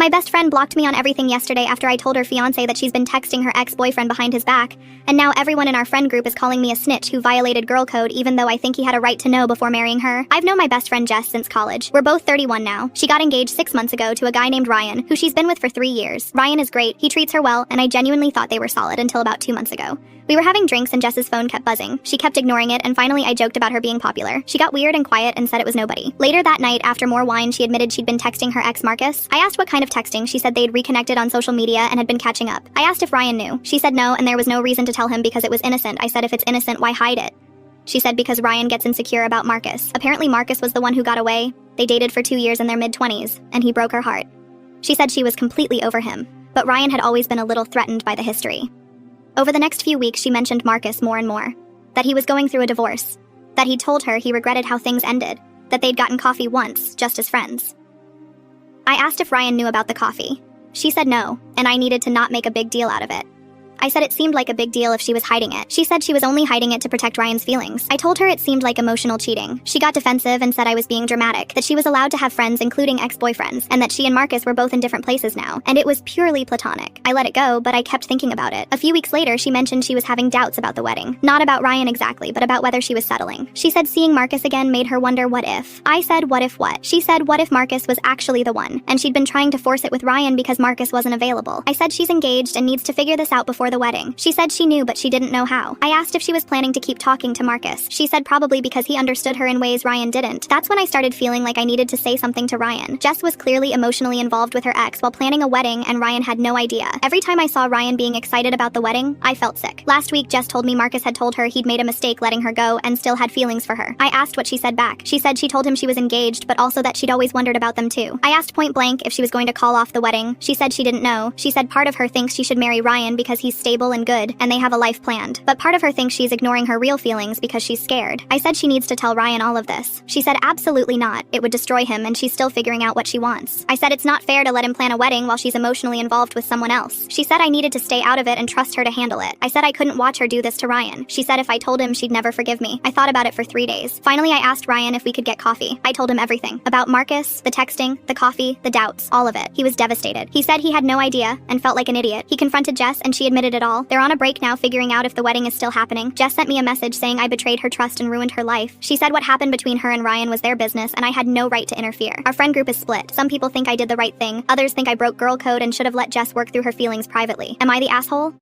My best friend blocked me on everything yesterday after I told her fiance that she's been texting her ex-boyfriend behind his back, and now everyone in our friend group is calling me a snitch who violated girl code even though I think he had a right to know before marrying her. I've known my best friend Jess since college. We're both 31 now. She got engaged 6 months ago to a guy named Ryan, who she's been with for 3 years. Ryan is great, he treats her well, and I genuinely thought they were solid until about 2 months ago. We were having drinks and Jess's phone kept buzzing. She kept ignoring it, and finally I joked about her being popular. She got weird and quiet and said it was nobody. Later that night, after more wine, she admitted she'd been texting her ex Marcus. I asked what kind of texting. She said they'd reconnected on social media and had been catching up. I asked if Ryan knew. She said no, and there was no reason to tell him because it was innocent. I said if it's innocent, why hide it? She said because Ryan gets insecure about Marcus. Apparently Marcus was the one who got away. They dated for 2 years in their mid-20s, and he broke her heart. She said she was completely over him, but Ryan had always been a little threatened by the history. Over the next few weeks, she mentioned Marcus more and more. That he was going through a divorce. That he'd told her he regretted how things ended. That they'd gotten coffee once, just as friends. I asked if Ryan knew about the coffee. She said no, and I needed to not make a big deal out of it. I said it seemed like a big deal if she was hiding it. She said she was only hiding it to protect Ryan's feelings. I told her it seemed like emotional cheating. She got defensive and said I was being dramatic, that she was allowed to have friends including ex-boyfriends, and that she and Marcus were both in different places now, and it was purely platonic. I let it go, but I kept thinking about it. A few weeks later, she mentioned she was having doubts about the wedding. Not about Ryan exactly, but about whether she was settling. She said seeing Marcus again made her wonder what if. I said what if what? She said what if Marcus was actually the one, and she'd been trying to force it with Ryan because Marcus wasn't available. I said she's engaged and needs to figure this out before the wedding. She said she knew, but she didn't know how. I asked if she was planning to keep talking to Marcus. She said probably because he understood her in ways Ryan didn't. That's when I started feeling like I needed to say something to Ryan. Jess was clearly emotionally involved with her ex while planning a wedding, and Ryan had no idea. Every time I saw Ryan being excited about the wedding, I felt sick. Last week, Jess told me Marcus had told her he'd made a mistake letting her go and still had feelings for her. I asked what she said back. She said she told him she was engaged, but also that she'd always wondered about them too. I asked point blank if she was going to call off the wedding. She said she didn't know. She said part of her thinks she should marry Ryan because he's stable and good, and they have a life planned. But part of her thinks she's ignoring her real feelings because she's scared. I said she needs to tell Ryan all of this. She said absolutely not. It would destroy him, and she's still figuring out what she wants. I said it's not fair to let him plan a wedding while she's emotionally involved with someone else. She said I needed to stay out of it and trust her to handle it. I said I couldn't watch her do this to Ryan. She said if I told him, she'd never forgive me. I thought about it for 3 days. Finally, I asked Ryan if we could get coffee. I told him everything. About Marcus, the texting, the coffee, the doubts, all of it. He was devastated. He said he had no idea and felt like an idiot. He confronted Jess and she admitted it all. They're on a break now figuring out if the wedding is still happening. Jess sent me a message saying I betrayed her trust and ruined her life. She said what happened between her and Ryan was their business and I had no right to interfere. Our friend group is split. Some people think I did the right thing. Others think I broke girl code and should have let Jess work through her feelings privately. Am I the asshole?